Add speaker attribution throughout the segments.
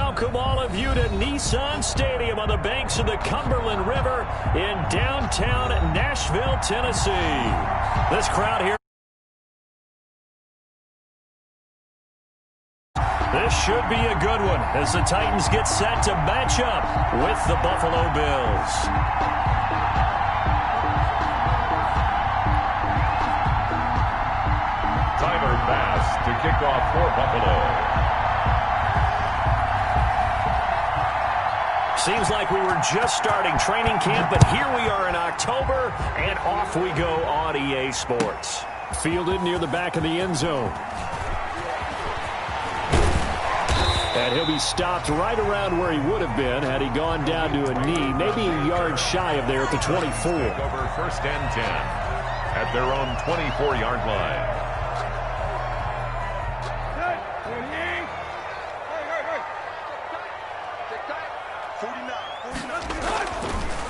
Speaker 1: welcome all of you to Nissan Stadium on the banks of the Cumberland River in downtown Nashville, Tennessee. This crowd here. This should be a good one as the Titans get set to match up with the Buffalo Bills.
Speaker 2: Tyler Bass to kick off for Buffalo.
Speaker 1: Seems like we were just starting training camp, but here we are in October, and off we go on EA Sports. Fielded near the back of the end zone. And he'll be stopped right around where he would have been had he gone down to a knee, maybe a yard shy of there at the 24.
Speaker 2: Over first and 10 at their own 24-yard line.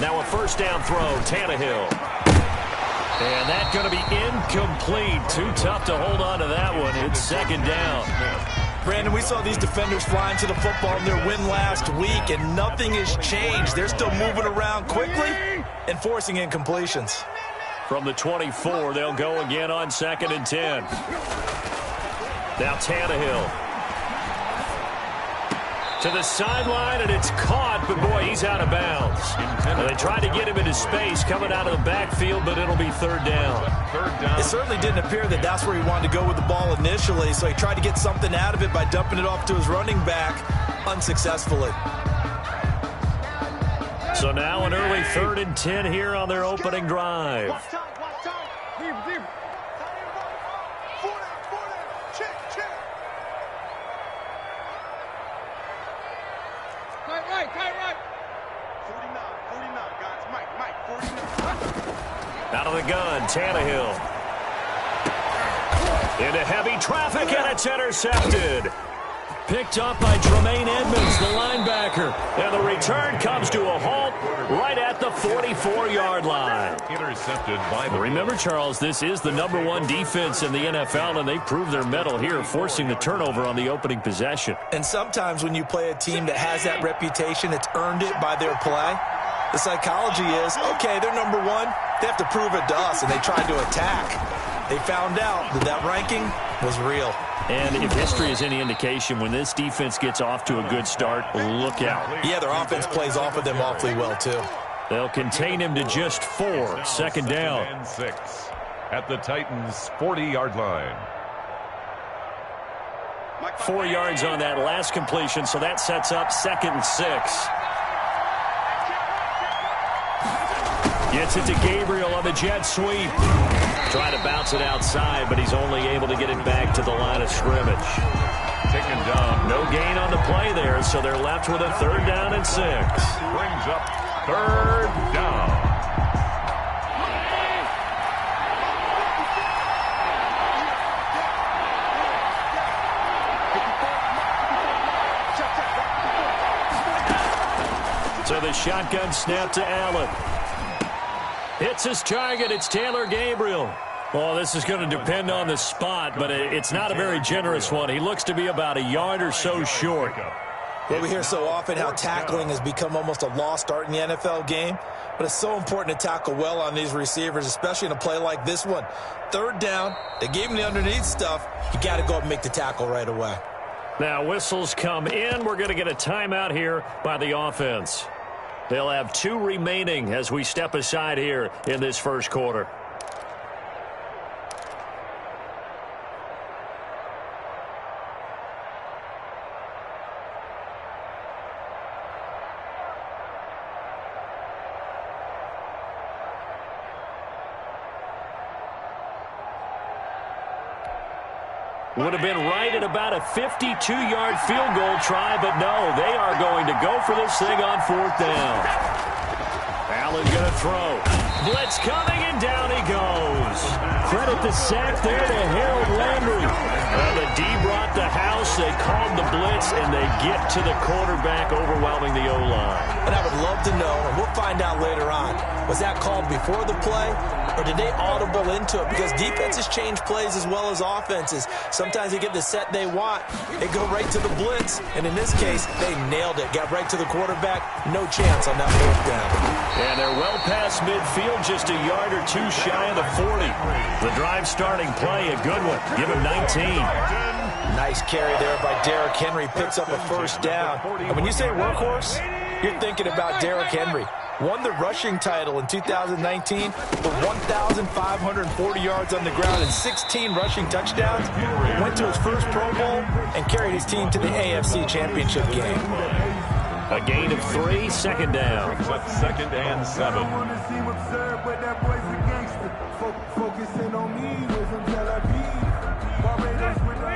Speaker 1: Now a first down throw, Tannehill. And that's going to be incomplete. Too tough to hold on to that one. It's second down.
Speaker 3: Brandon, we saw these defenders flying to the football in their win last week, and nothing has changed. They're still moving around quickly and forcing incompletions.
Speaker 1: From the 24, they'll go again on second and 10. Now Tannehill. To the sideline, and it's caught, but boy, he's out of bounds. And they tried to get him into space coming out of the backfield, but it'll be third down.
Speaker 3: It certainly didn't appear that that's where he wanted to go with the ball initially, so he tried to get something out of it by dumping it off to his running back unsuccessfully.
Speaker 1: So now an early third and 10 here on their opening drive. Out of the gun, Tannehill. Into heavy traffic, and it's intercepted. Picked up by Tremaine Edmonds, the linebacker. And the return comes to a halt right at the 44-yard line.
Speaker 2: Intercepted by the...
Speaker 1: Remember, Charles, this is the #1 defense in the NFL, and they proved their mettle here, forcing the turnover on the opening possession.
Speaker 3: And sometimes when you play a team that has that reputation, it's earned it by their play. The psychology is, okay, they're #1. They have to prove it to us, and they tried to attack. They found out that that ranking was real.
Speaker 1: And if history is any indication, when this defense gets off to a good start, look out.
Speaker 3: Yeah, their offense plays off of them awfully well, too.
Speaker 1: They'll contain him to just 4. Second down.
Speaker 2: And 6 at the Titans' 40-yard line.
Speaker 1: 4 yards on that last completion, so that sets up second and 6. Gets it to Gabriel on the jet sweep. Trying to bounce it outside, but he's only able to get it back to the line of scrimmage.
Speaker 2: Taken down.
Speaker 1: No gain on the play there, so they're left with a third down and 6.
Speaker 2: Brings up third down.
Speaker 1: So the shotgun snap to Allen. Hits his target. It's Taylor Gabriel. Well, this is going to depend on the spot, but it's not a very generous one. He looks to be about a yard or so short.
Speaker 3: Well, we hear so often how tackling has become almost a lost art in the NFL game, but it's so important to tackle well on these receivers, especially in a play like this one. Third down, they gave him the underneath stuff. You got to go up and make the tackle right away.
Speaker 1: Now whistles come in. We're going to get a timeout here by the offense. They'll have 2 remaining as we step aside here in this first quarter. Would have been right at about a 52-yard field goal try, but no, they are going to go for this thing on 4th down. Allen going to throw. Blitz coming, and down he goes. Credit the sack there to Harold Landry. The D brought the house They called the blitz, and they get to the quarterback, overwhelming the O-line.
Speaker 3: And I would love to know, and we'll find out later on, was that called before the play, or did they audible into it? Because defenses change plays as well as offenses. Sometimes they get the set they want. They go right to the blitz, and in this case, they nailed it. Got right to the quarterback. No chance on that fourth down.
Speaker 1: And they're well past midfield, just a yard or two shy of the 40. The drive starting play, a good one. Give him 19.
Speaker 3: Nice carry there by Derrick Henry. Picks up a first down. And when you say workhorse, you're thinking about Derrick Henry. Won the rushing title in 2019 with 1,540 yards on the ground and 16 rushing touchdowns. Went to his first Pro Bowl and carried his team to the AFC Championship game.
Speaker 1: A gain of 3, second down.
Speaker 2: Second and 7.
Speaker 4: Focusing on me with some Tel Aviv. Barbados with the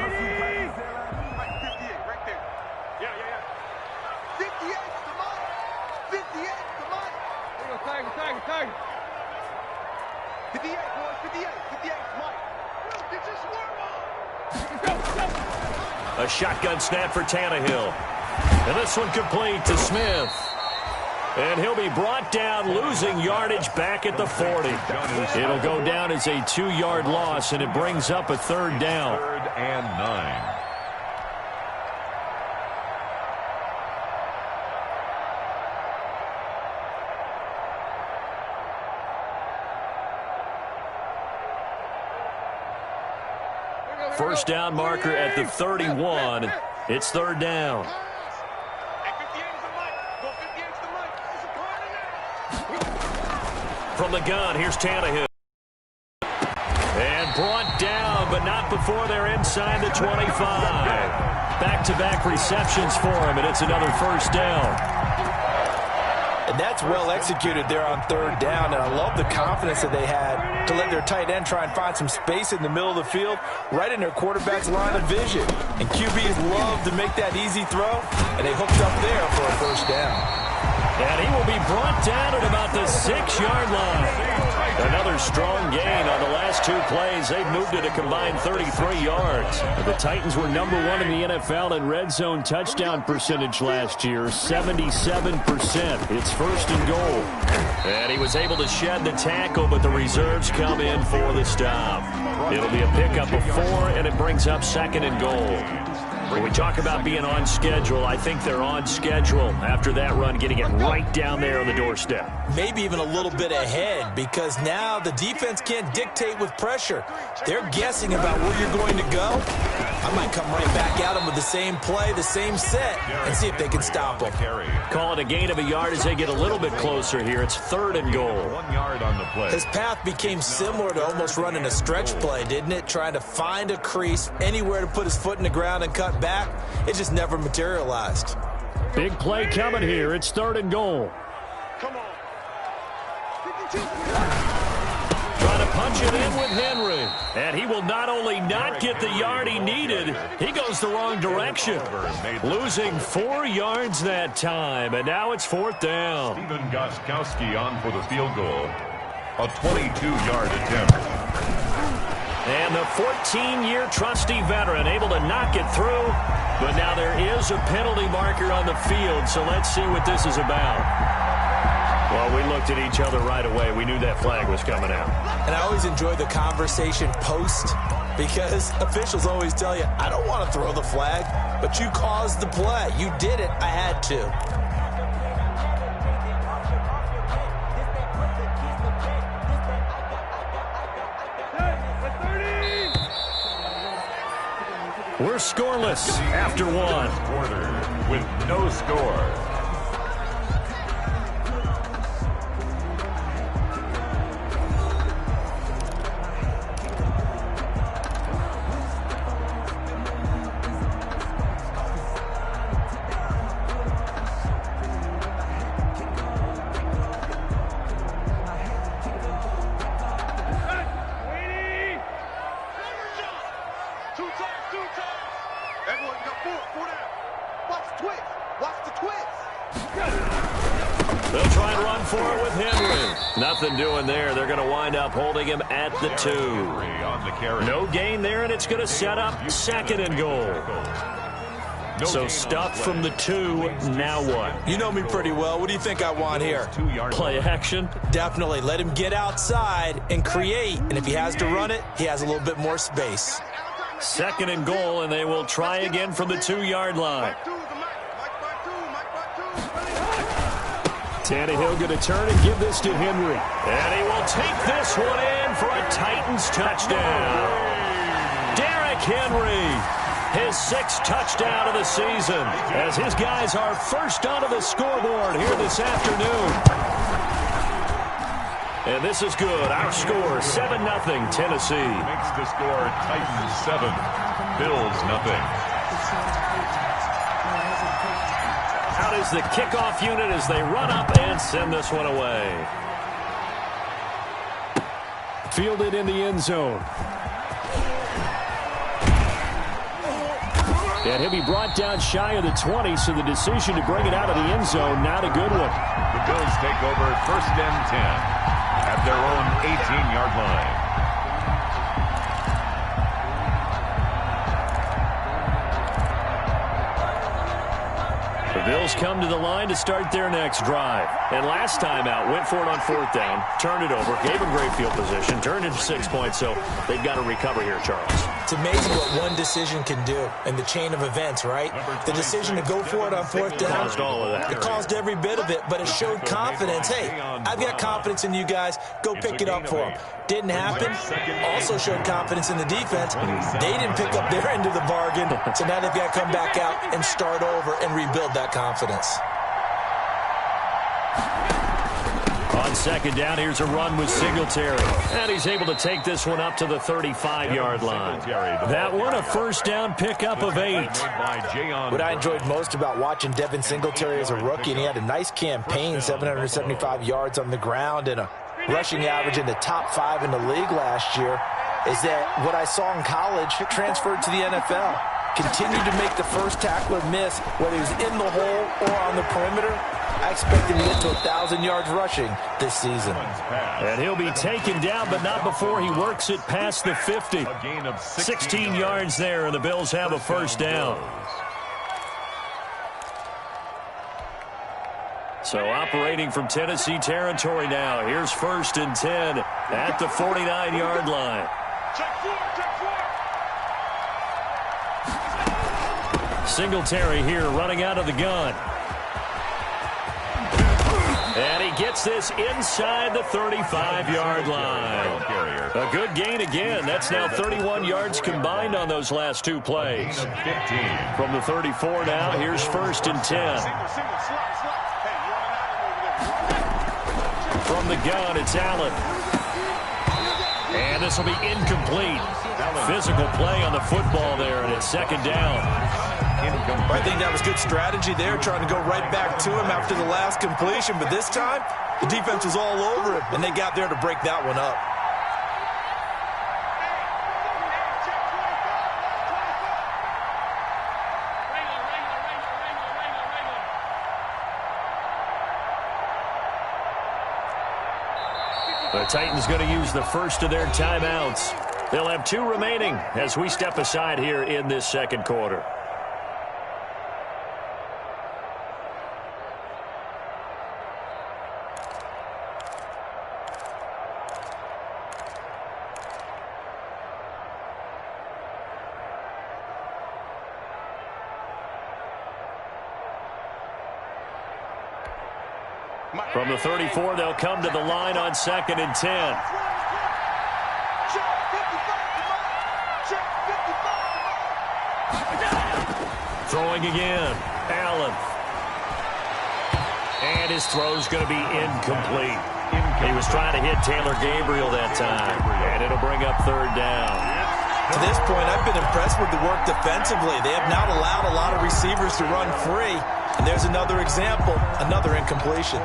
Speaker 4: 58 right there. Yeah. 58 to Mike. 58 to Mike. There you go, Tiger. 58, boys, 58 to Mike. Did you swarm on?
Speaker 1: A shotgun snap for Tannehill. And this one complete to Smith. And he'll be brought down, losing yardage back at the 40. It'll go down as a 2-yard loss, and it brings up a third down.
Speaker 2: Third and 9.
Speaker 1: First down marker at the 31. It's third down. From the gun, here's Tannehill. And brought down, but not before they're inside the 25. Back-to-back receptions for him, and it's another first down.
Speaker 3: And that's well executed there on third down, and I love the confidence that they had to let their tight end try and find some space in the middle of the field, right in their quarterback's line of vision. And QBs love to make that easy throw, and they hooked up there for a first down.
Speaker 1: And he will be brought down at about the 6-yard line. Another strong gain on the last 2 plays. They've moved it a combined 33 yards. The Titans were number 1 in the NFL in red zone touchdown percentage last year, 77%. It's first and goal. And he was able to shed the tackle, but the reserves come in for the stop. It'll be a pickup of 4, and it brings up second and goal. When we talk about being on schedule, I think they're on schedule after that run, getting it right down there on the doorstep.
Speaker 3: Maybe even a little bit ahead, because now the defense can't dictate with pressure. They're guessing about where you're going to go. I might come right back at them with the same play, the same set, and see if they can stop them.
Speaker 1: Call it a gain of a yard as they get a little bit closer here. It's third and goal.
Speaker 2: 1 yard on the play.
Speaker 3: His path became similar to almost running a stretch play, didn't it? Trying to find a crease, anywhere to put his foot in the ground and cut back. It just never materialized.
Speaker 1: Big play coming here. It's third and goal.
Speaker 4: Come on.
Speaker 1: Trying to punch it in with Henry. And he will not only not get the yard he needed, he goes the wrong direction. Losing 4 yards that time, and now it's fourth down.
Speaker 2: Stephen Gostkowski on for the field goal. A 22-yard attempt.
Speaker 1: And the 14-year trusty veteran able to knock it through. But now there is a penalty marker on the field, so let's see what this is about. Well, we looked at each other right away. We knew that flag was coming out.
Speaker 3: And I always enjoy the conversation post, because officials always tell you, I don't want to throw the flag, but you caused the play. You did it. I had to.
Speaker 1: We're scoreless after 1.
Speaker 2: Quarter with no score.
Speaker 1: They'll try and run for it with Henry. Nothing doing there. They're going to wind up holding him at the 2. No gain there, and it's going to set up second and goal. So stuff from the 2. Now what?
Speaker 3: You know me pretty well. What do you think I want here?
Speaker 1: Play action?
Speaker 3: Definitely. Let him get outside and create. And if he has to run it, he has a little bit more space.
Speaker 1: 2nd and goal, and they will try again from the 2-yard line. Tannehill going to turn and give this to Henry. And he will take this one in for a Titans touchdown. Derrick Henry, his 6th touchdown of the season, as his guys are first onto the scoreboard here this afternoon. And this is good. Our score, 7-0 Tennessee.
Speaker 2: Makes the score Titans 7, Bills 0.
Speaker 1: Out is the kickoff unit as they run up and send this one away. Fielded in the end zone. And he'll be brought down shy of the 20, so the decision to bring it out of the end zone, not a good one.
Speaker 2: The Bills take over 1st and 10 at their own 18-yard line.
Speaker 1: The Bills come to the line to start their next drive. And last time out, went for it on 4th down, turned it over, gave them great field position, turned into 6 points, so they've got to recover here, Charles.
Speaker 3: It's amazing what one decision can do in the chain of events, right? The decision to go for it on 4th down.
Speaker 1: Caused all of that.
Speaker 3: It caused every bit of it, but it showed confidence. Hey, I've got confidence in you guys. Go pick it up for them. Didn't happen. Also showed confidence in the defense. They didn't pick up their end of the bargain, so now they've got to come back out and start over and rebuild that confidence.
Speaker 1: On 2nd down, here's a run with Singletary. And he's able to take this one up to the 35-yard line. That one, a 1st down pickup of 8.
Speaker 3: What I enjoyed most about watching Devin Singletary as a rookie, and he had a nice campaign, 775 yards on the ground and a rushing average in the top 5 in the league last year, is that what I saw in college transferred to the NFL. Continued to make the first tackler miss, whether he was in the hole or on the perimeter. I expect him to get to 1,000 yards rushing this season.
Speaker 1: And he'll be taken down, but not before he works it past the 50. 16 yards there, and the Bills have a 1st down. So operating from Tennessee territory now. Here's 1st and 10 at the 49-yard line. Singletary here running out of the gun. And he gets this inside the 35-yard line. A good gain again. That's now 31 yards combined on those last 2 plays. From the 34 now, here's 1st and 10. From the gun, it's Allen. And this will be incomplete. Physical play on the football there, and it's 2nd down.
Speaker 3: I think that was good strategy there, trying to go right back to him after the last completion. But this time, the defense was all over him, and they got there to break that one up.
Speaker 1: The Titans going to use the first of their timeouts. They'll have 2 remaining as we step aside here in this 2nd quarter. From the 34, they'll come to the line on 2nd and 10. Throwing again. Allen. And his throw's going to be incomplete. He was trying to hit Taylor Gabriel that time. And it'll bring up 3rd down.
Speaker 3: To this point, I've been impressed with the work defensively. They have not allowed a lot of receivers to run free. And there's another example, another incompletion.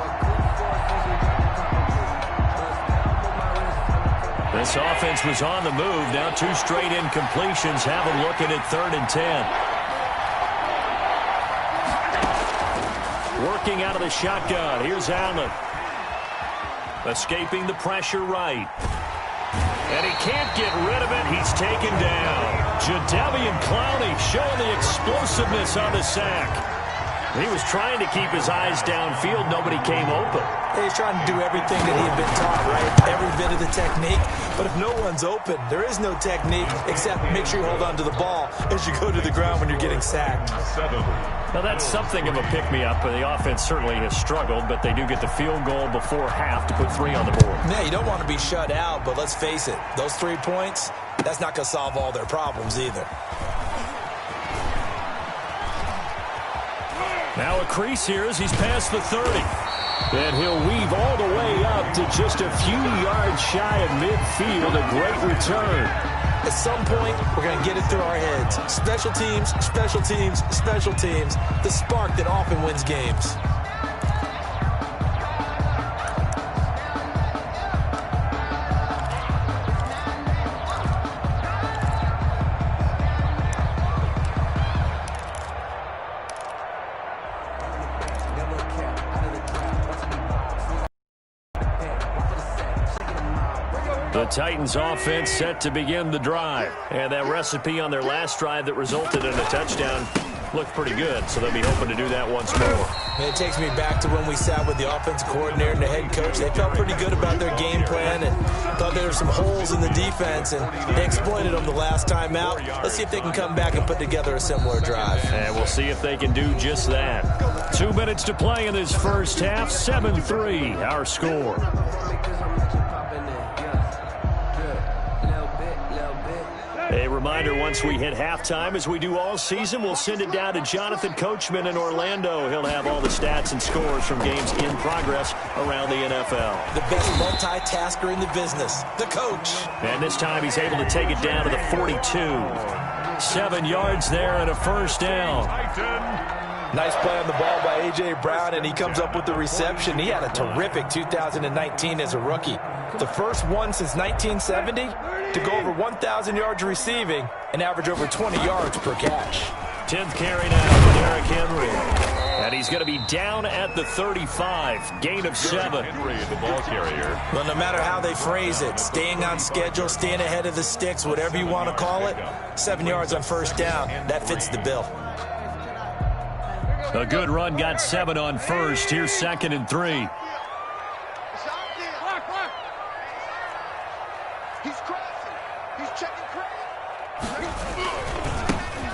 Speaker 1: This offense was on the move. Now 2 straight incompletions have them looking at 3rd and 10. Working out of the shotgun. Here's Allen. Escaping the pressure right. And he can't get rid of it. He's taken down. Jadeveon Clowney showing the explosiveness on the sack. He was trying to keep his eyes downfield. Nobody came open.
Speaker 3: He's trying to do everything that he had been taught, right? Every bit of the technique. But if no one's open, there is no technique except make sure you hold on to the ball as you go to the ground when you're getting sacked.
Speaker 1: Now, that's something of a pick-me-up. The offense certainly has struggled, but they do get the field goal before half to put 3 on the board.
Speaker 3: Yeah, you don't want to be shut out, but let's face it, those 3 points, that's not going to solve all their problems either.
Speaker 1: Now a crease here as he's past the 30. And he'll weave all the way up to just a few yards shy of midfield. A great return.
Speaker 3: At some point, we're going to get it through our heads. Special teams, special teams, special teams. The spark that often wins games.
Speaker 1: The Titans offense set to begin the drive. And that recipe on their last drive that resulted in a touchdown looked pretty good, so they'll be hoping to do that once more.
Speaker 3: It takes me back to when we sat with the offensive coordinator and the head coach. They felt pretty good about their game plan and thought there were some holes in the defense, and they exploited them the last time out. Let's see if they can come back and put together a similar drive.
Speaker 1: And we'll see if they can do just that. 2 minutes to play in this first half. 7-3, our score. A reminder, once we hit halftime, as we do all season, we'll send it down to Jonathan Coachman in Orlando. He'll have all the stats and scores from games in progress around the NFL.
Speaker 3: The biggest multitasker in the business, the coach.
Speaker 1: And this time he's able to take it down to the 42. 7 yards there and a first down.
Speaker 3: Nice play on the ball by A.J. Brown, and he comes up with the reception. He had a terrific 2019 as a rookie. The first one since 1970 to go over 1,000 yards receiving and average over 20 yards per catch.
Speaker 1: 10th carry now for Derrick Henry. And he's going to be down at the 35. Gain of 7.
Speaker 2: Henry, the ball carrier.
Speaker 3: Well, no matter how they phrase it, staying on schedule, staying ahead of the sticks, whatever you want to call it, 7 yards on first down, that fits the bill.
Speaker 1: A good run got 7 on first. Here's 2nd and 3.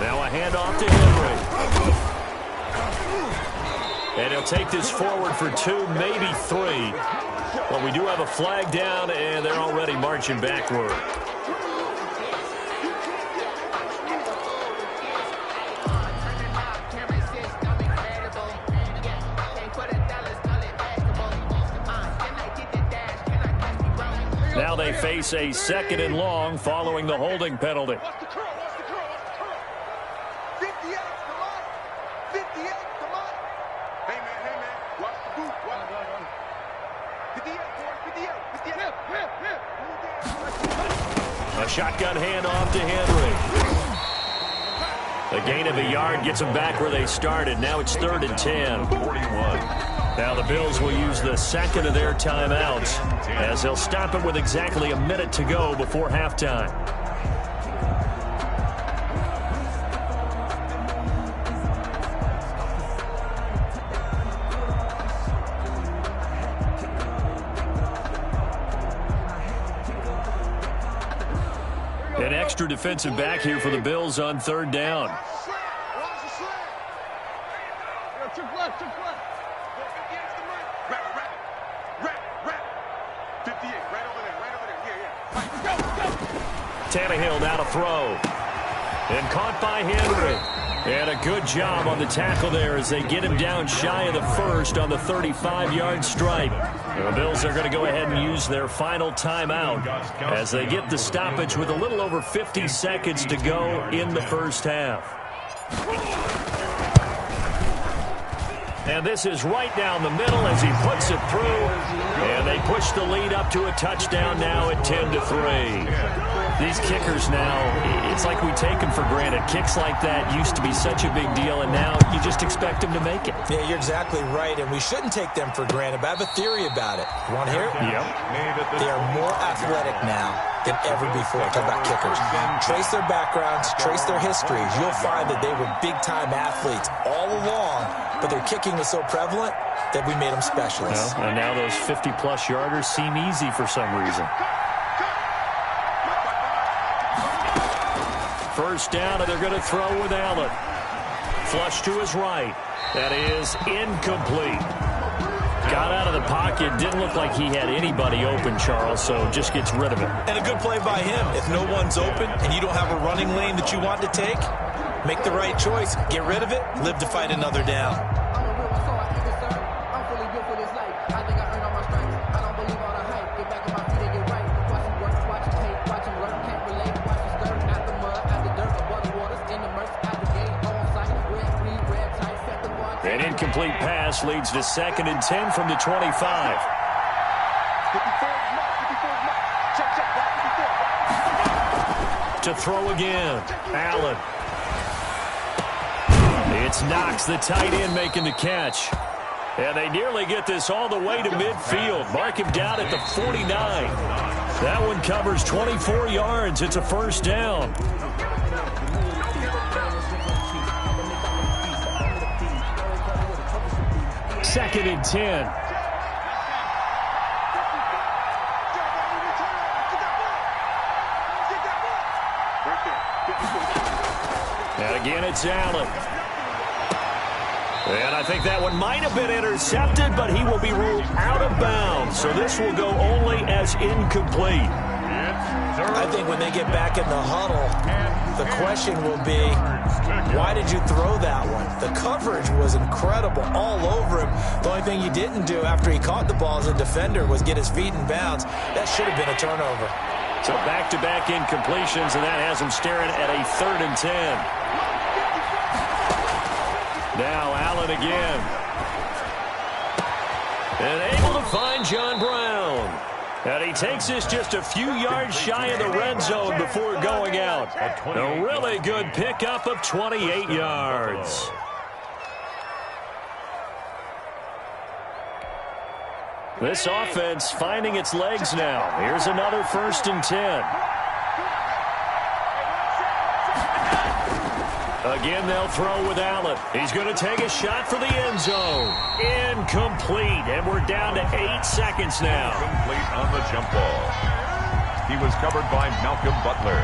Speaker 1: Now a handoff to Henry. And he'll take this forward for 2, maybe 3. But we do have a flag down, and they're already marching backward. Now they face a 2nd and long following the holding penalty. A shotgun handoff to Henry. A gain of a yard gets them back where they started. Now it's 3rd and 10.
Speaker 2: 41.
Speaker 1: Now the Bills will use the 2nd of their timeouts as they'll stop it with exactly a minute to go before halftime. An extra defensive back here for the Bills on 3rd down. Tannehill now to throw. And caught by Henry. And a good job on the tackle there as they get him down shy of the 1st on the 35-yard stripe. The Bills are going to go ahead and use their final timeout as they get the stoppage with a little over 50 seconds to go in the first half. And this is right down the middle as he puts it through. And they push the lead up to a touchdown now at 10-3. These kickers now, it's like we take them for granted. Kicks like that used to be such a big deal, and now you just expect them to make it.
Speaker 3: Yeah, you're exactly right, and we shouldn't take them for granted, but I have a theory about it. You want to hear it?
Speaker 1: Yep.
Speaker 3: They are more athletic now. than ever before. Talk about kickers. Trace their backgrounds, trace their histories. You'll find that they were big-time athletes all along, but their kicking was so prevalent that we made them specialists.
Speaker 1: And now those 50-plus yarders seem easy for some reason. First down, and they're going to throw with Allen. Flush to his right. That is incomplete. Got out of the pocket. Didn't look like he had anybody open, Charles, so just gets rid of it.
Speaker 3: And a good play by him. If no one's open and you don't have a running lane that you want to take, make the right choice. Get rid of it. Live to fight another down.
Speaker 1: An incomplete pass leads to 2nd and 10 from the 25. To throw again. Allen. It's Knox, the tight end, making the catch. And they nearly get this all the way to midfield. Mark him down at the 49. That one covers 24 yards. It's a first down. 2nd and 10. And again, it's Allen. And I think that one might have been intercepted, but he will be ruled out of bounds. So this will go only as incomplete.
Speaker 3: I think when they get back in the huddle, the question will be, why did you throw that one? The coverage was incredible all over him. The only thing he didn't do after he caught the ball as a defender was get his feet in bounds. That should have been a turnover.
Speaker 1: So back-to-back incompletions, and that has him staring at a 3rd and 10. Now Allen again. And able to find John Brown. And he takes us just a few yards shy of the red zone before going out. A really good pickup of 28 yards. This offense finding its legs now. Here's another 1st and 10. Again, they'll throw with Allen. He's going to take a shot for the end zone. Incomplete, and we're down to 8 seconds now.
Speaker 2: Complete on the jump ball. He was covered by Malcolm Butler.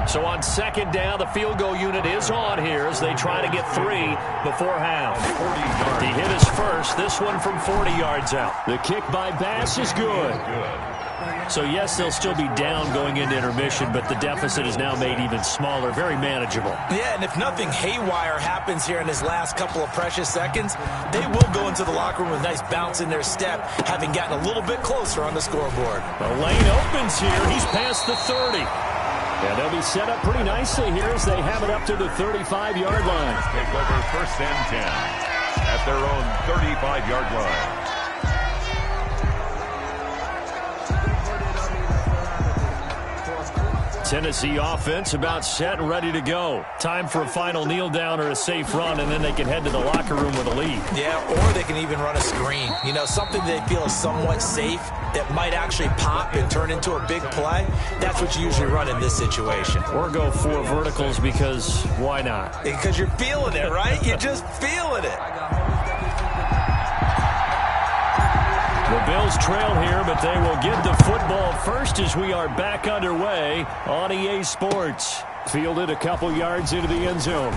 Speaker 1: So on 2nd down, the field goal unit is on here as they try to get 3 before half. He hit his first, this one from 40 yards out. The kick by Bass is good. So, yes, they'll still be down going into intermission, but the deficit is now made even smaller, very manageable.
Speaker 3: Yeah, and if nothing haywire happens here in his last couple of precious seconds, they will go into the locker room with a nice bounce in their step, having gotten a little bit closer on the scoreboard.
Speaker 1: The lane opens here. He's past the 30. And they'll be set up pretty nicely here as they have it up to the 35-yard line.
Speaker 2: Take over 1st and 10 at their own 35-yard line.
Speaker 1: Tennessee offense about set and ready to go. Time for a final kneel down or a safe run, and then they can head to the locker room with a lead.
Speaker 3: Yeah, or they can even run a screen. You know, something they feel is somewhat safe that might actually pop and turn into a big play. That's what you usually run in this situation.
Speaker 1: Or go 4 verticals because why not?
Speaker 3: Because you're feeling it, right? You're just feeling it.
Speaker 1: The Bills trail here, but they will get the football first as we are back underway on EA Sports. Fielded a couple yards into the end zone.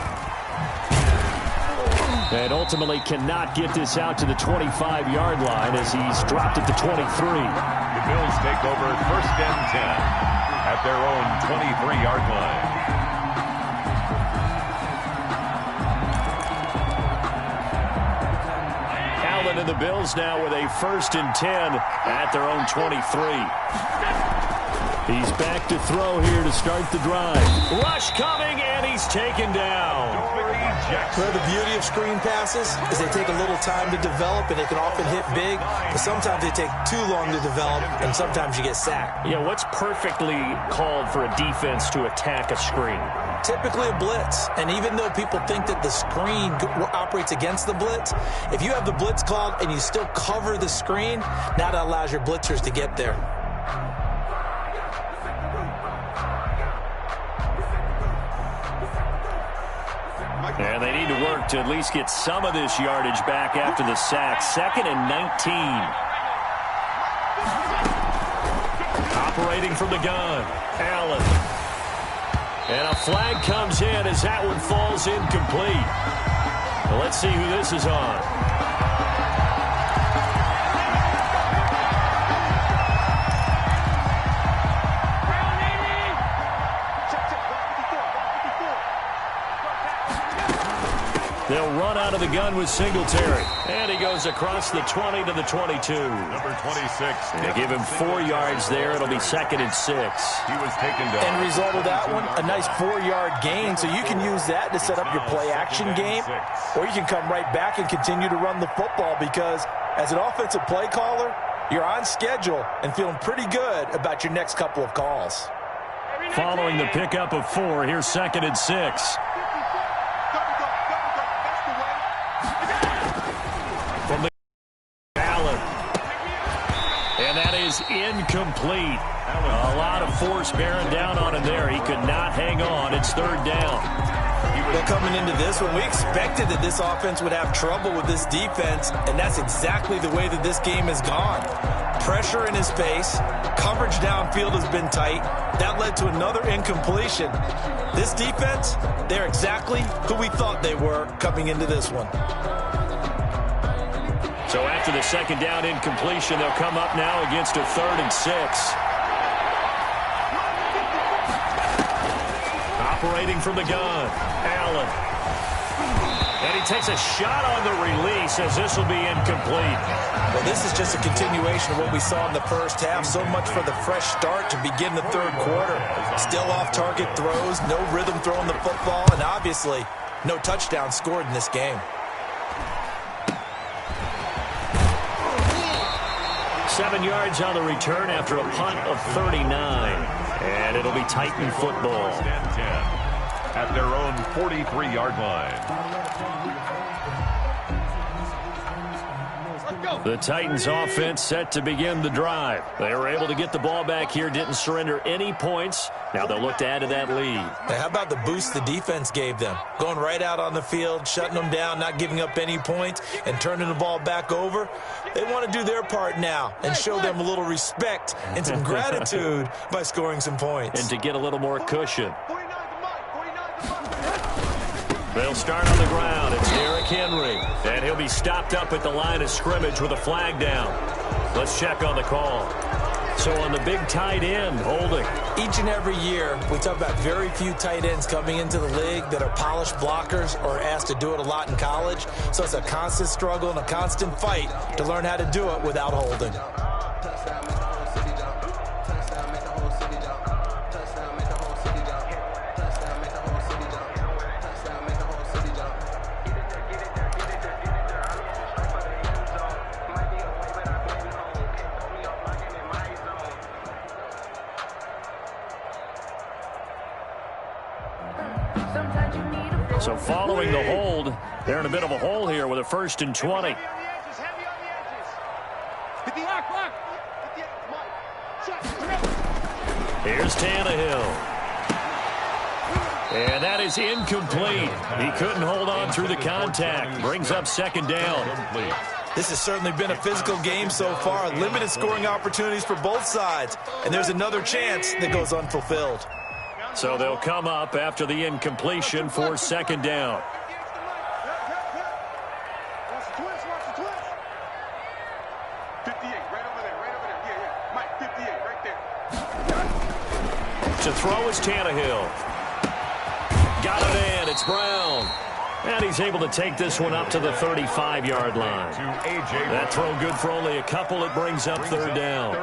Speaker 1: And ultimately cannot get this out to the 25-yard line as he's dropped at the 23.
Speaker 2: The Bills take over 1st and 10 at their own 23-yard line.
Speaker 1: And the Bills now with a 1st and 10 at their own 23. He's back to throw here to start the drive. Rush coming, and he's taken down.
Speaker 3: Well, the beauty of screen passes is they take a little time to develop, and they can often hit big, but sometimes they take too long to develop, and sometimes you get sacked.
Speaker 1: Yeah, what's perfectly called for a defense to attack a screen?
Speaker 3: typically a blitz. And even though people think that the screen operates against the blitz, if you have the blitz called and you still cover the screen, now that allows your blitzers to get there.
Speaker 1: And they need to work to at least get some of this yardage back after the sack. 2nd and 19. Operating from the gun, Allen. And a flag comes in as that one falls incomplete. Well, let's see who this is on. They'll run out of the gun with Singletary. And he goes across the 20 to the 22.
Speaker 2: Number 26.
Speaker 1: They give him 4 yards there. It'll be 2nd and 6.
Speaker 2: He was taken down.
Speaker 3: End result of that one, a nice 4-yard gain. So you can use that to set up your play-action game. Or you can come right back and continue to run the football because as an offensive play caller, you're on schedule and feeling pretty good about your next couple of calls.
Speaker 1: Following the pickup of 4, here's 2nd and 6. From the Allen. And that is incomplete. A lot of force bearing down on him there. He could not hang on. It's 3rd down.
Speaker 3: Well, coming into this one, we expected that this offense would have trouble with this defense, and that's exactly the way that this game has gone. Pressure in his face, coverage downfield has been tight. That led to another incompletion. This defense, they're exactly who we thought they were coming into this one.
Speaker 1: So after the 2nd down incompletion, they'll come up now against a 3rd and 6. Operating from the gun, Allen. And he takes a shot on the release as this will be incomplete.
Speaker 3: Well, this is just a continuation of what we saw in the first half. So much for the fresh start to begin the 3rd quarter. Still off-target throws, no rhythm throwing the football, and obviously no touchdown scored in this game.
Speaker 1: 7 yards on the return after a punt of 39. And it'll be Titan football.
Speaker 2: At their own 43-yard line.
Speaker 1: The Titans offense set to begin the drive. They were able to get the ball back here, didn't surrender any points. Now they'll look to add to that lead.
Speaker 3: Now, how about the boost the defense gave them? Going right out on the field, shutting them down, not giving up any points, and turning the ball back over. They want to do their part now and show them a little respect and some gratitude by scoring some points.
Speaker 1: And to get a little more cushion. They'll start on the ground. It's Derrick Henry. And he'll be stopped up at the line of scrimmage with a flag down. Let's check on the call. So on the big tight end, holding.
Speaker 3: Each and every year, we talk about very few tight ends coming into the league that are polished blockers or asked to do it a lot in college. So it's a constant struggle and a constant fight to learn how to do it without holding.
Speaker 1: So following the hold, they're in a bit of a hole here with a 1st and 20. Here's Tannehill. And that is incomplete. He couldn't hold on through the contact. Brings up 2nd down.
Speaker 3: This has certainly been a physical game so far. Limited scoring opportunities for both sides. And there's another chance that goes unfulfilled.
Speaker 1: So they'll come up after the incompletion for 2nd down. To throw is Tannehill. Got it in. It's Brown. And he's able to take this one up to the 35-yard line. That throw good for only a couple. It brings up 3rd down.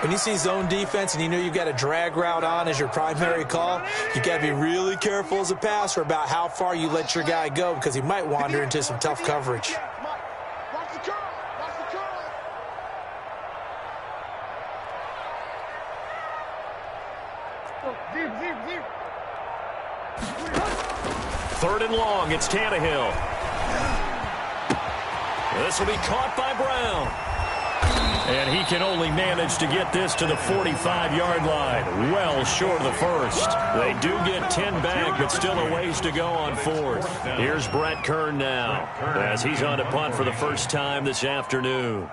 Speaker 3: When you see zone defense and you know you've got a drag route on as your primary call, you got to be really careful as a passer about how far you let your guy go because he might wander into some tough coverage.
Speaker 1: 3rd and long. It's Tannehill. This will be caught by Brown. And he can only manage to get this to the 45-yard line. Well short of the first. They do get 10 back, but still a ways to go on 4th. Here's Brett Kern now, as he's on to punt for the first time this afternoon.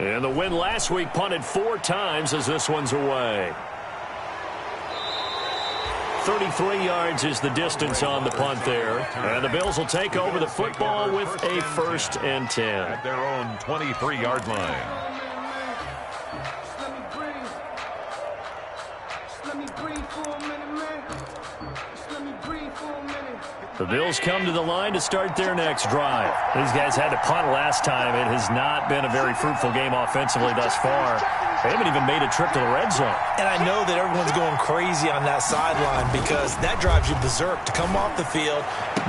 Speaker 1: And the win last week punted 4 times as this one's away. 33 yards is the distance on the punt there. And the Bills will take over the football with a 1st and 10.
Speaker 2: At their own 23-yard line.
Speaker 1: The Bills come to the line to start their next drive. These guys had to punt last time. It has not been a very fruitful game offensively thus far. They haven't even made a trip to the red zone. And I know that everyone's going crazy on that sideline because that drives you berserk to come off the field,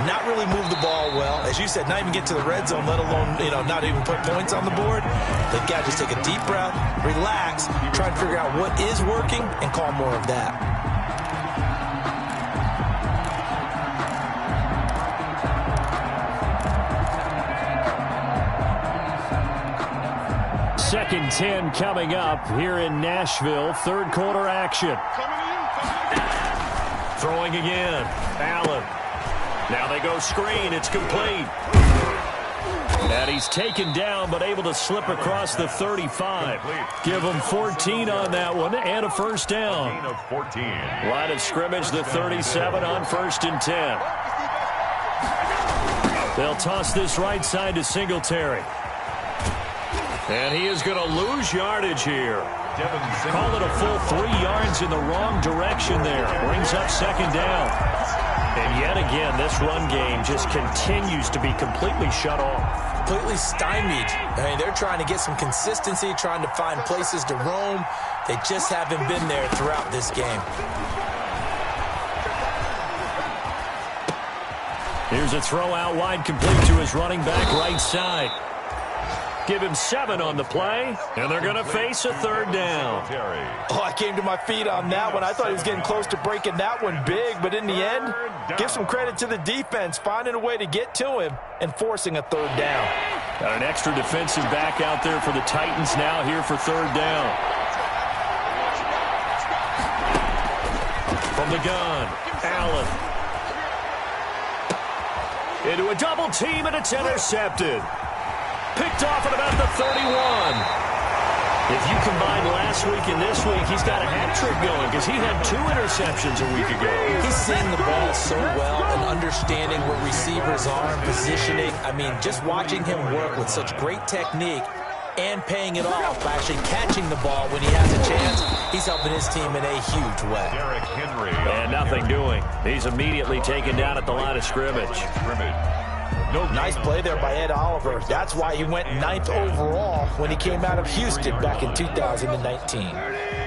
Speaker 1: not really move the ball well. As you said, not even get to the red zone, let alone, not even put points on the board. They've got to just take a deep breath, relax, try to figure out what is working, and call more of that. 2nd and 10 coming up here in Nashville. 3rd quarter action. Throwing again. Allen. Now they go screen. It's complete. And he's taken down but able to slip across the 35. Give him 14 on that one and a 1st down. Line of scrimmage, the 37 on 1st and 10. They'll toss this right side to Singletary. And he is going to lose yardage here. Call it a full 3 yards in the wrong direction there. Brings up 2nd down. And yet again, this run game just continues to be completely shut off. Completely stymied. I mean, they're trying to get some consistency, trying to find places to roam. They just haven't been there throughout this game. Here's a throw out wide, complete to his running back right side. Give him 7 on the play, and they're going to face a 3rd down. Oh, I came to my feet on that one. I thought he was getting close to breaking that one big, but in the end, give some credit to the defense, finding a way to get to him and forcing a 3rd down. Got an extra defensive back out there for the Titans now here for 3rd down. From the gun, Allen. Into a double team, and it's intercepted. Picked off at about the 31. If you combine last week and this week, he's got a hat trick going because he had 2 interceptions a week ago. He's seeing the ball so well and understanding where receivers are and positioning. I mean, just watching him work with such great technique and paying it off by actually catching the ball when he has a chance, he's helping his team in a huge way. And nothing doing. He's immediately taken down at the line of scrimmage. Nice play there by Ed Oliver. That's why he went 9th overall when he came out of Houston back in 2019.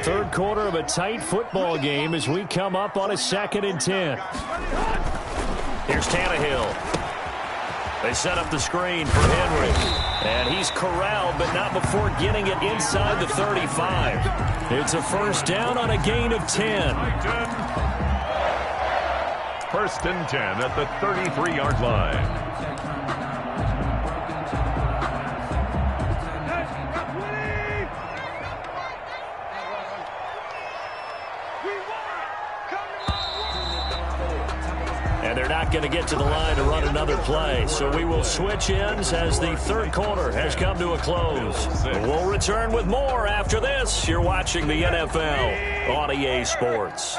Speaker 1: 3rd quarter of a tight football game as we come up on a 2nd and 10. Here's Tannehill. They set up the screen for Henry. And he's corralled, but not before getting it inside the 35. It's a 1st down on a gain of 10.
Speaker 2: 1st and 10 at the 33-yard line.
Speaker 1: And they're not going to get to the line to run another play. So we will switch ends as the 3rd quarter has come to a close. We'll return with more after this. You're watching the NFL on EA Sports.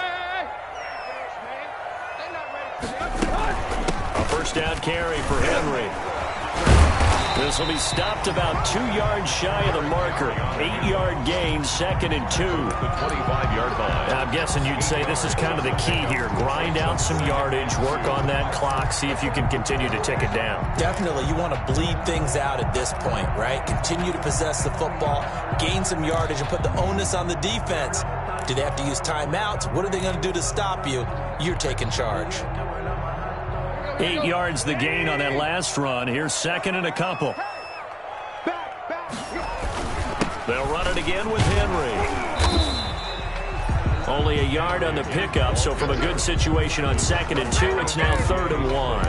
Speaker 1: A 1st down carry for Henry. This will be stopped about 2 yards shy of the marker. 8-yard gain, 2nd and 2.
Speaker 2: The 25-yard line.
Speaker 1: I'm guessing you'd say this is kind of the key here. Grind out some yardage, work on that clock, see if you can continue to tick it down. Definitely. You want to bleed things out at this point, right? Continue to possess the football, gain some yardage, and put the onus on the defense. Do they have to use timeouts? What are they going to do to stop you? You're taking charge. 8 yards the gain on that last run. Here's 2nd and a couple. They'll run it again with Henry. Only a yard on the pickup, so from a good situation on 2nd and 2, it's now 3rd and 1.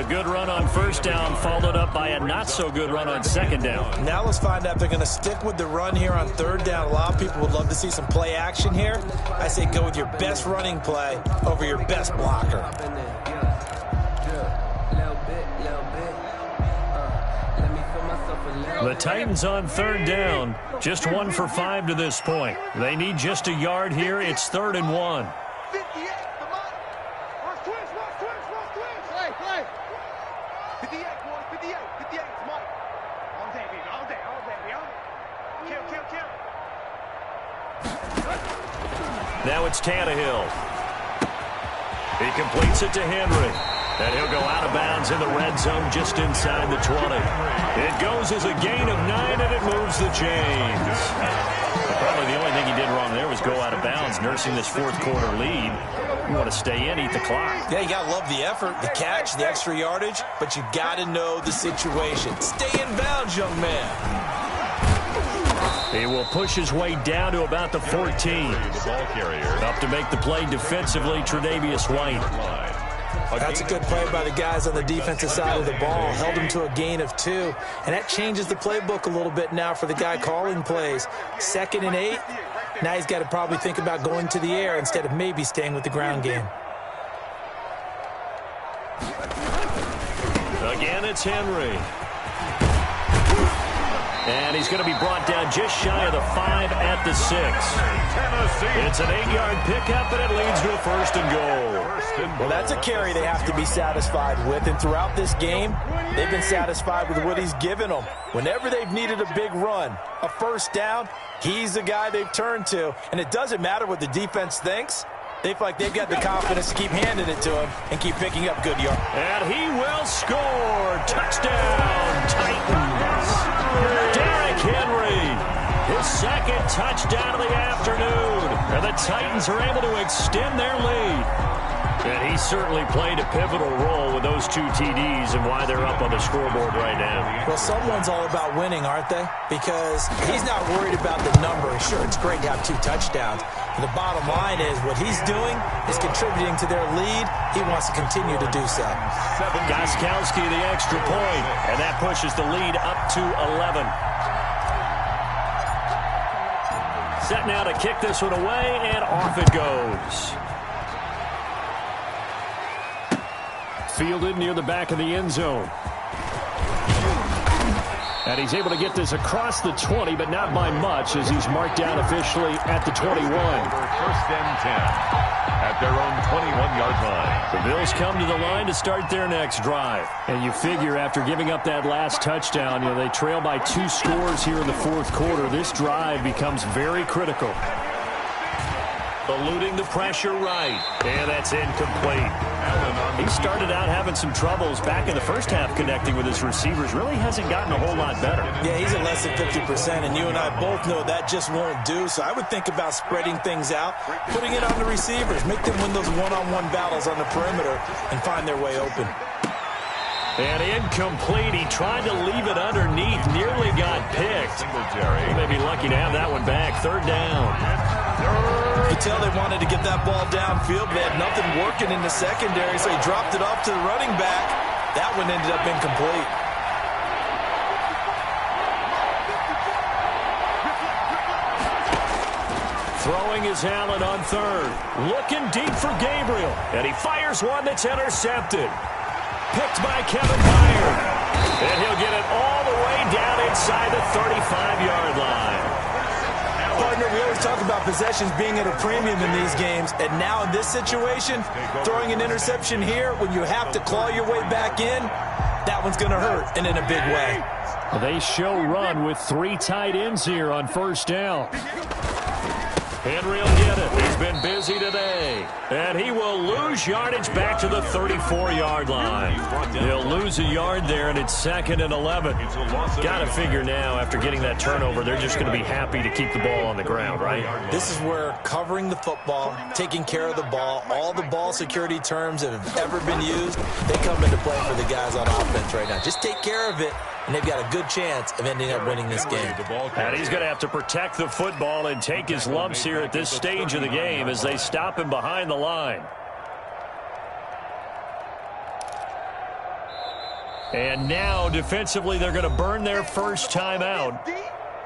Speaker 1: The good run on 1st down followed up by a not-so-good run on 2nd down.
Speaker 3: Now let's find out if they're going to stick with the run here on 3rd down. A lot of people would love to see some play action here. I say go with your best running play over your best blocker.
Speaker 1: The Titans on 3rd down, just 1 for 5 to this point. They need just a yard here. It's 3rd and 1.
Speaker 4: 58, the money. Rush twitch. Play. 58, boys, 58, it's money. All day, baby, all day. Kill.
Speaker 1: Now it's Tannehill. He completes it to Henry. And he'll go out of bounds in the red zone just inside the 20. It goes as a gain of 9, and it moves the chains. Probably the only thing he did wrong there was go out of bounds, nursing this 4th quarter lead. You want to stay in, eat the clock.
Speaker 3: Yeah, you got to love the effort, the catch, the extra yardage, but you got to know the situation. Stay in bounds, young man.
Speaker 1: He will push his way down to about the 14.
Speaker 2: The ball carrier.
Speaker 1: Up to make the play defensively, Tre'Davious White.
Speaker 3: That's a good play by the guys on the defensive side of the ball. Held him to a gain of 2. And that changes the playbook a little bit now for the guy calling plays. 2nd and 8. Now he's got to probably think about going to the air instead of maybe staying with the ground game.
Speaker 1: Again, it's Henry. And he's going to be brought down just shy of the 5 at the 6. It's an 8-yard pickup, and it leads to a 1st and goal.
Speaker 3: Well, that's a carry they have to be satisfied with. And throughout this game, they've been satisfied with what he's given them. Whenever they've needed a big run, a 1st down, he's the guy they've turned to. And it doesn't matter what the defense thinks. They feel like they've got the confidence to keep handing it to him and keep picking up good yards.
Speaker 1: And he will score. Touchdown, Titans. Derrick Henry, his 2nd touchdown of the afternoon. And the Titans are able to extend their lead. And he certainly played a pivotal role with those 2 TDs and why they're up on the scoreboard right now.
Speaker 3: Well, someone's all about winning, aren't they? Because he's not worried about the number. Sure, it's great to have 2 touchdowns. But the bottom line is what he's doing is contributing to their lead. He wants to continue to do so.
Speaker 1: Gostkowski the extra point, and that pushes the lead up to 11. Set now to kick this one away, and off it goes. Fielded near the back of the end zone. And he's able to get this across the 20, but not by much, as he's marked down officially at the 21.
Speaker 2: 1st and 10 at their own 21-yard line.
Speaker 1: The Bills come to the line to start their next drive. And you figure after giving up that last touchdown, they trail by 2 scores here in the 4th quarter. This drive becomes very critical. Eluding the pressure right. And that's incomplete. He started out having some troubles back in the 1st half connecting with his receivers. Really hasn't gotten a whole lot better.
Speaker 3: Yeah, he's at less than 50%, and you and I both know that just won't do. So I would think about spreading things out, putting it on the receivers, make them win those one-on-one battles on the perimeter and find their way open.
Speaker 1: And incomplete. He tried to leave it underneath, nearly got picked. He may be lucky to have that one back. 3rd down.
Speaker 3: You could tell they wanted to get that ball downfield. They had nothing working in the secondary, so he dropped it off to the running back. That one ended up incomplete.
Speaker 1: Throwing is Allen on 3rd. Looking deep for Gabriel. And he fires one that's intercepted. Picked by Kevin Byard. And he'll get it all the way down inside the 35-yard line.
Speaker 3: Partner, we always talk about possessions being at a premium in these games, and now in this situation, throwing an interception here when you have to claw your way back in, that one's going to hurt, and in a big way.
Speaker 1: They show run with 3 tight ends here on 1st down. Henry will get it. He's been busy today. And he will lose yardage back to the 34-yard line. He'll lose a yard there, and it's 2nd and 11. Got to figure now, after getting that turnover, they're just going to be happy to keep the ball on the ground, right?
Speaker 3: This is where covering the football, taking care of the ball, all the ball security terms that have ever been used, they come into play for the guys on offense right now. Just take care of it, and they've got a good chance of ending up winning this game.
Speaker 1: And he's going to have to protect the football and take his lumps here at this stage of the game as they stop him behind the line. And now, defensively, they're going to burn their first timeout.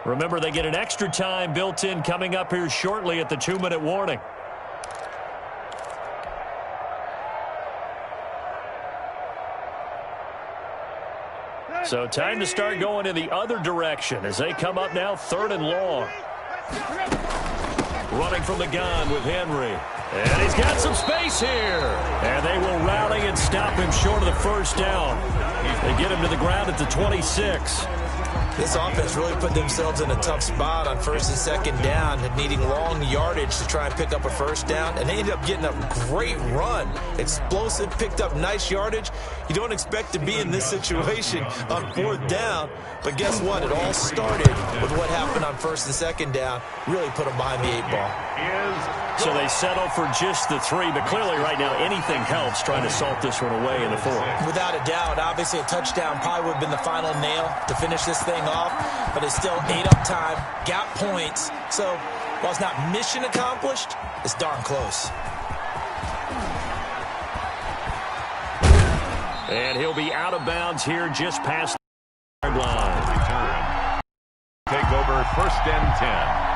Speaker 1: Remember, they get an extra time built in coming up here shortly at the 2-minute warning. So time to start going in the other direction as they come up now 3rd and long. Running from the gun with Henry. And he's got some space here. And they will rally and stop him short of the first down. They get him to the ground at the 26.
Speaker 3: This offense really put themselves in a tough spot on 1st and 2nd down, needing long yardage to try and pick up a first down, and they ended up getting a great run. Explosive, picked up nice yardage. You don't expect to be in this situation on 4th down, but guess what? It all started with what happened on 1st and 2nd down. Really put them behind the 8 ball.
Speaker 1: So they settle for just the 3, but clearly right now anything helps trying to salt this one away in the 4th.
Speaker 3: Without a doubt, obviously a touchdown probably would have been the final nail to finish this thing off, but it's still 8 up time, got points. So while it's not mission accomplished, it's darn close.
Speaker 1: And he'll be out of bounds here just past the yard line.
Speaker 2: Take over 1st and 10.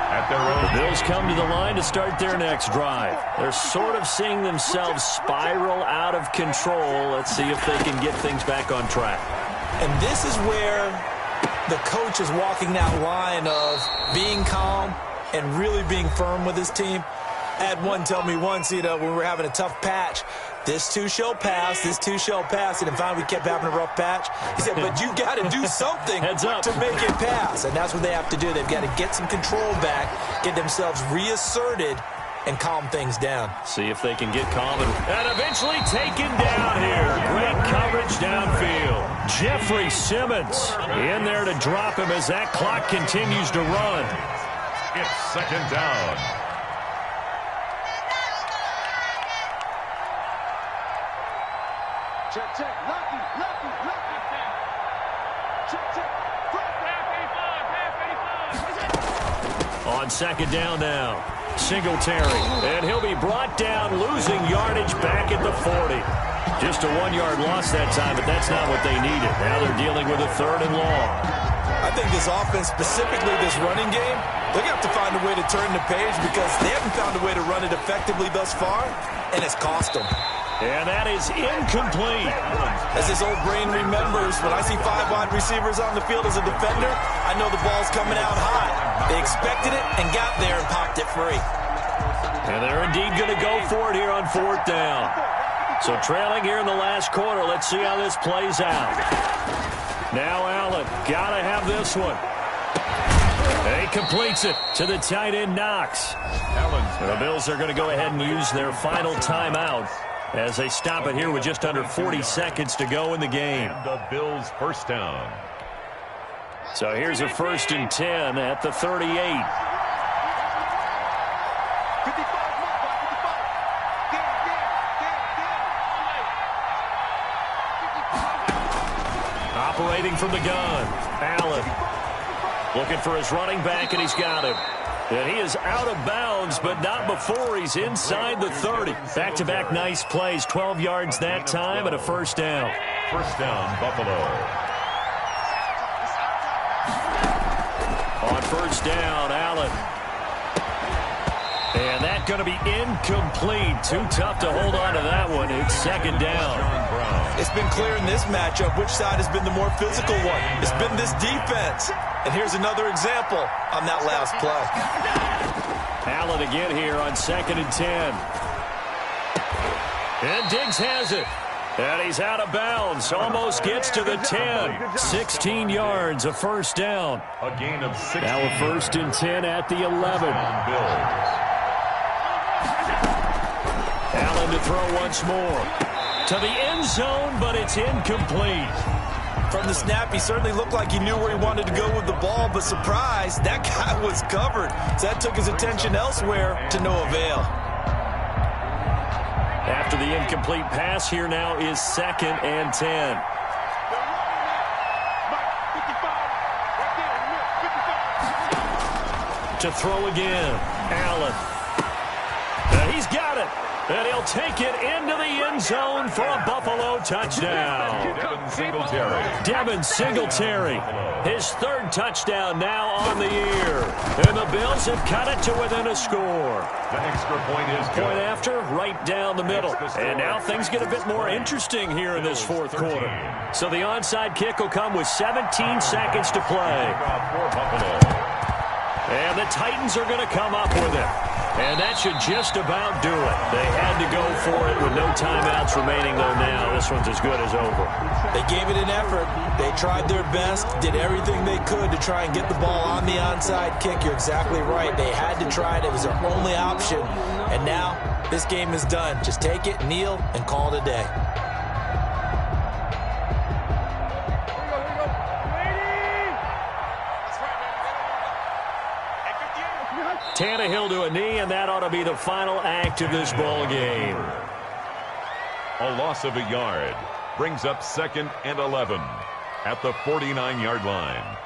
Speaker 2: At their own.
Speaker 1: The Bills come to the line to start their next drive. They're sort of seeing themselves spiral out of control. Let's see if they can get things back on track.
Speaker 3: And this is where the coach is walking that line of being calm and really being firm with his team. I had one tell me once, when we were having a tough patch, this too shall pass, this too shall pass, and finally we kept having a rough patch. He said, but you got to do something to make it pass, and that's what they have to do. They've got to get some control back, get themselves reasserted, and calm things down.
Speaker 1: See if they can get calm and eventually taken down here. Great coverage downfield. Jeffrey Simmons in there to drop him as that clock continues to run.
Speaker 2: It's 2nd down.
Speaker 4: Check, check, lucky. Check, check.
Speaker 1: On 2nd down now, Singletary, and he'll be brought down, losing yardage back at the 40. Just a 1-yard loss that time, but that's not what they needed. Now they're dealing with a 3rd and long.
Speaker 3: I think this offense, specifically this running game, they're going to have to find a way to turn the page because they haven't found a way to run it effectively thus far, and it's cost them.
Speaker 1: And that is incomplete.
Speaker 3: As his old brain remembers, when I see 5 wide receivers on the field as a defender, I know the ball's coming out high. They expected it and got there and popped it free.
Speaker 1: And they're indeed going to go for it here on 4th down. So trailing here in the last quarter, let's see how this plays out. Now Allen, got to have this one. He completes it to the tight end, Knox. The Bills are going to go ahead and use their final timeout as they stop it here with just under 40 seconds to go in the game.
Speaker 2: And the Bills' first down.
Speaker 1: So here's a 1st and 10 at the 38.
Speaker 4: 55.
Speaker 1: Operating from the gun, Allen. Looking for his running back, and he's got him. And he is out of bounds, but not before he's inside the 30. Back-to-back nice plays, 12 yards that time, and a 1st down.
Speaker 2: 1st down, Buffalo.
Speaker 1: On 1st down, Allen. And that's going to be incomplete. Too tough to hold on to that one. It's 2nd down.
Speaker 3: It's been clear in this matchup which side has been the more physical one. It's been this defense. And here's another example on that last play.
Speaker 1: Allen again here on 2nd and 10. And Diggs has it. And he's out of bounds. Almost gets to the 10. 16 yards, a 1st down.
Speaker 2: A gain of 6.
Speaker 1: Now a 1st and 10 at the 11. Allen to throw once more. To the end zone, but it's incomplete.
Speaker 3: From the snap, he certainly looked like he knew where he wanted to go with the ball, but surprise, that guy was covered. So that took his attention elsewhere to no avail.
Speaker 1: After the incomplete pass, here now is 2nd and 10. To throw again. Allen. He's got it. And he'll take it into the end zone for a Buffalo touchdown. Devin Singletary. His third touchdown now on the year. And the Bills have cut it to within a score.
Speaker 2: The extra point is good.
Speaker 1: Point after, right down the middle. And now things get a bit more interesting here in this fourth quarter. So the onside kick will come with 17 seconds to play. And the Titans are going to come up with it. And that should just about do it. They had to go for it with no timeouts remaining, though now. This one's as good as over.
Speaker 3: They gave it an effort. They tried their best, did everything they could to try and get the ball on the onside kick. You're exactly right. They had to try it. It was their only option. And now this game is done. Just take it, kneel, and call it a day.
Speaker 1: Tannehill to a knee, and that ought to be the final act of this ball game.
Speaker 2: A loss of a yard brings up 2nd and 11 at the 49-yard line.